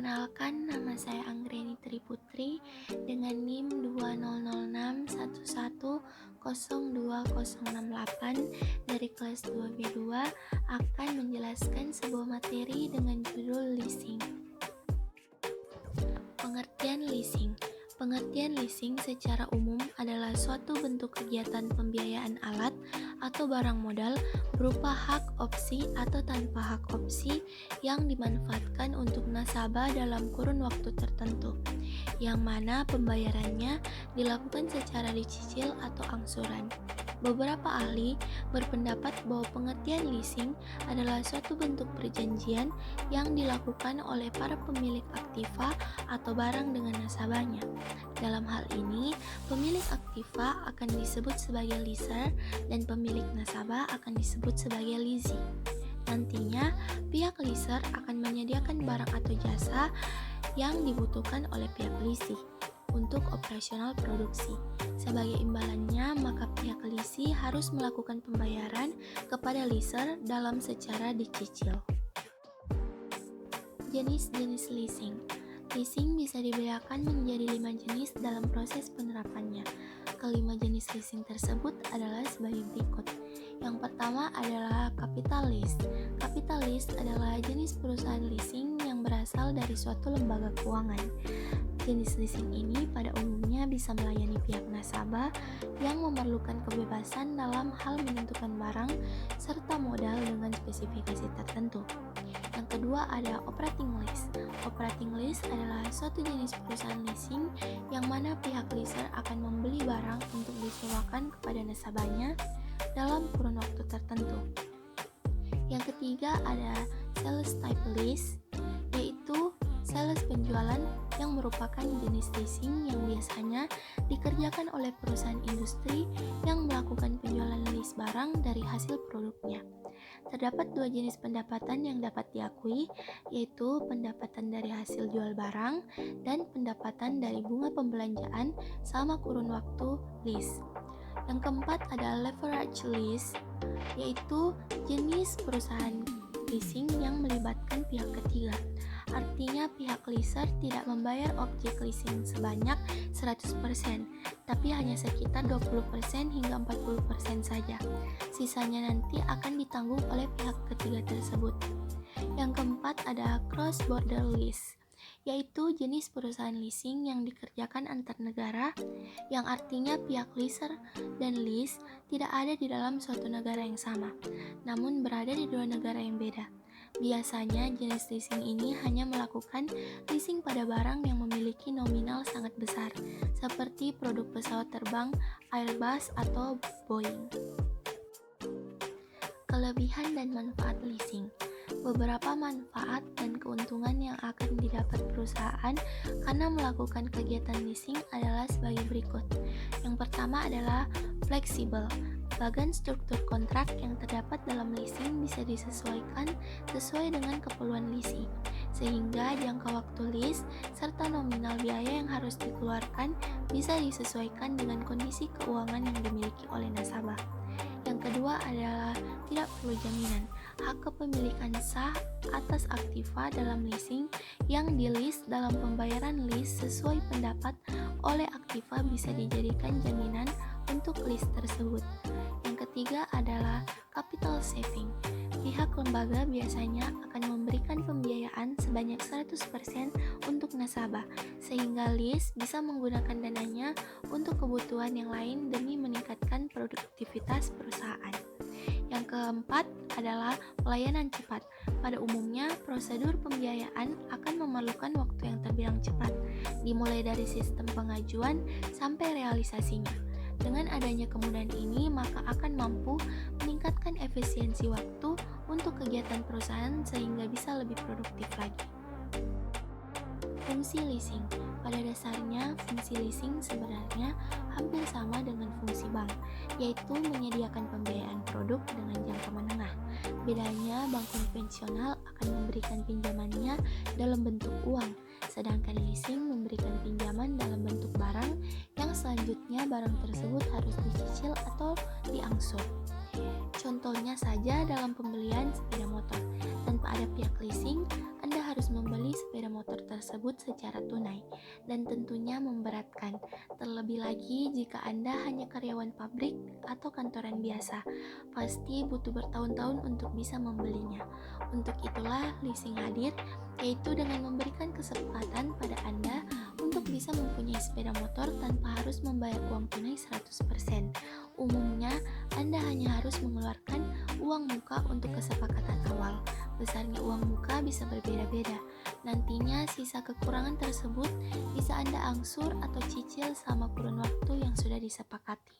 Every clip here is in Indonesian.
Perkenalkan, nama saya Anggreni Triputri dengan NIM 200611020068 dari kelas 2B2 akan menjelaskan sebuah materi dengan judul leasing. Pengertian leasing. Pengertian leasing secara umum adalah suatu bentuk kegiatan pembiayaan alat atau barang modal berupa hak opsi atau tanpa hak opsi yang dimanfaatkan untuk nasabah dalam kurun waktu tertentu, yang mana pembayarannya dilakukan secara dicicil atau angsuran. Beberapa ahli berpendapat bahwa pengertian leasing adalah suatu bentuk perjanjian yang dilakukan oleh para pemilik aktiva atau barang dengan nasabahnya. Dalam hal ini, pemilik aktiva akan disebut sebagai leaser dan pemilik nasabah akan disebut sebagai lessee. Nantinya, pihak leaser akan menyediakan barang atau jasa yang dibutuhkan oleh pihak lessee untuk operasional produksi. Sebagai imbalannya, maka pihak lessee harus melakukan pembayaran kepada leaser dalam secara dicicil. Jenis-jenis leasing. Leasing bisa dibedakan menjadi 5 jenis dalam proses penerapannya. Kelima jenis leasing tersebut adalah sebagai berikut. Yang pertama adalah capital lease. Capital lease adalah jenis perusahaan leasing yang berasal dari suatu lembaga keuangan. Jenis leasing ini pada umumnya bisa melayani pihak nasabah yang memerlukan kebebasan dalam hal menentukan barang serta modal dengan spesifikasi tertentu. Yang kedua ada operating lease. Operating lease adalah suatu jenis perusahaan leasing yang mana pihak leaser akan membeli barang untuk disewakan kepada nasabahnya dalam kurun waktu tertentu. Yang ketiga ada sales type lease, yaitu sales penjualan yang merupakan jenis leasing yang biasanya dikerjakan oleh perusahaan industri yang melakukan penjualan lease barang dari hasil produknya. Terdapat dua jenis pendapatan yang dapat diakui, yaitu pendapatan dari hasil jual barang dan pendapatan dari bunga pembelanjaan selama kurun waktu lease. Yang keempat ada leverage lease, yaitu jenis perusahaan leasing yang melibatkan pihak ketiga. Artinya pihak leaser tidak membayar objek leasing sebanyak 100%, tapi hanya sekitar 20% hingga 40% saja. Sisanya nanti akan ditanggung oleh pihak ketiga tersebut. Yang keempat ada cross border lease, yaitu jenis perusahaan leasing yang dikerjakan antar negara, yang artinya pihak leaser dan lease tidak ada di dalam suatu negara yang sama, namun berada di dua negara yang beda. Biasanya jenis leasing ini hanya melakukan leasing pada barang yang memiliki nominal sangat besar, seperti produk pesawat terbang Airbus atau Boeing. Kelebihan dan manfaat leasing. Beberapa manfaat dan keuntungan yang akan didapat perusahaan karena melakukan kegiatan leasing adalah sebagai berikut. Yang pertama adalah fleksibel. Bagan struktur kontrak yang terdapat dalam leasing bisa disesuaikan sesuai dengan keperluan lessee, sehingga jangka waktu lease serta nominal biaya yang harus dikeluarkan bisa disesuaikan dengan kondisi keuangan yang dimiliki oleh nasabah. Yang kedua adalah tidak perlu jaminan. Hak kepemilikan sah atas aktiva dalam leasing yang di-lease dalam pembayaran lease sesuai pendapat oleh aktiva bisa dijadikan jaminan untuk lease tersebut. Yang ketiga adalah capital saving. Pihak lembaga biasanya akan memberikan pembiayaan sebanyak 100% untuk nasabah, sehingga lease bisa menggunakan dananya untuk kebutuhan yang lain demi meningkatkan produktivitas perusahaan. Yang keempat adalah pelayanan cepat. Pada umumnya, prosedur pembiayaan akan memerlukan waktu yang terbilang cepat, dimulai dari sistem pengajuan sampai realisasinya. Dengan adanya kemudahan ini, maka akan mampu meningkatkan efisiensi waktu untuk kegiatan perusahaan sehingga bisa lebih produktif lagi. Fungsi leasing. Pada dasarnya, fungsi leasing sebenarnya hampir sama dengan fungsi bank, yaitu menyediakan pembiayaan produk dengan jangka menengah. Bedanya, bank konvensional akan memberikan pinjamannya dalam bentuk uang, sedangkan leasing memberikan pinjaman dalam bentuk barang yang selanjutnya barang tersebut harus dicicil atau diangsur. Contohnya saja dalam pembelian sepeda motor. Tanpa ada pihak leasing, Anda harus membeli sepeda motor tersebut tersebut secara tunai, dan tentunya memberatkan, terlebih lagi jika Anda hanya karyawan pabrik atau kantoran biasa, pasti butuh bertahun-tahun untuk bisa membelinya. Untuk itulah leasing hadir, yaitu dengan memberikan kesempatan pada Anda untuk bisa mempunyai sepeda motor tanpa harus membayar uang tunai 100%. Umumnya, Anda hanya harus mengeluarkan uang muka untuk kesepakatan awal. Besarnya uang muka bisa berbeda-beda. Nantinya sisa kekurangan tersebut bisa Anda angsur atau cicil selama kurun waktu yang sudah disepakati.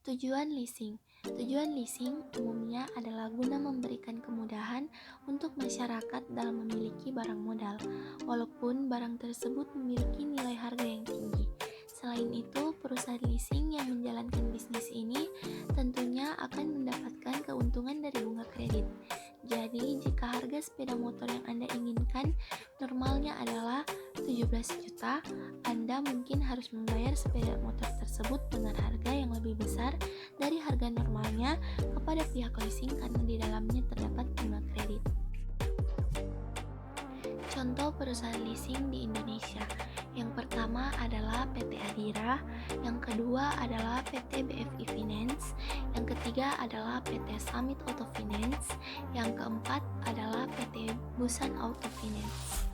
Tujuan leasing. Tujuan leasing umumnya adalah guna memberikan kemudahan untuk masyarakat dalam memiliki barang modal, walaupun barang tersebut memiliki nilai harga yang tinggi. Selain itu, perusahaan leasing yang menjalankan bisnis ini tentunya akan mendapatkan keuntungan dari bunga kredit. Jadi, jika harga sepeda motor yang Anda inginkan normalnya adalah 17 juta, Anda mungkin harus membayar sepeda motor tersebut dengan harga yang lebih besar dari harga normalnya kepada pihak leasing karena di dalamnya terdapat bunga kredit. Contoh perusahaan leasing di Indonesia. Yang pertama adalah PT Adira, yang kedua adalah PT BFI Finance, yang ketiga adalah PT Summit Auto Finance, yang keempat adalah PT Busan Auto Finance.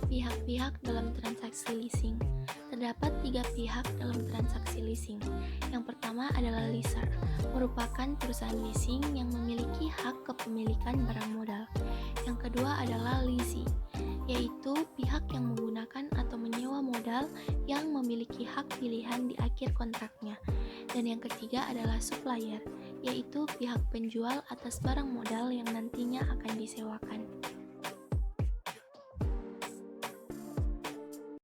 Pihak-pihak dalam transaksi leasing. Terdapat 3 pihak dalam transaksi leasing. Yang pertama adalah leaser, merupakan perusahaan leasing yang memiliki hak kepemilikan barang modal. Yang kedua adalah leasee, yaitu pihak yang menggunakan atau menyewa modal yang memiliki hak pilihan di akhir kontraknya. Dan yang ketiga adalah supplier, yaitu pihak penjual atas barang modal yang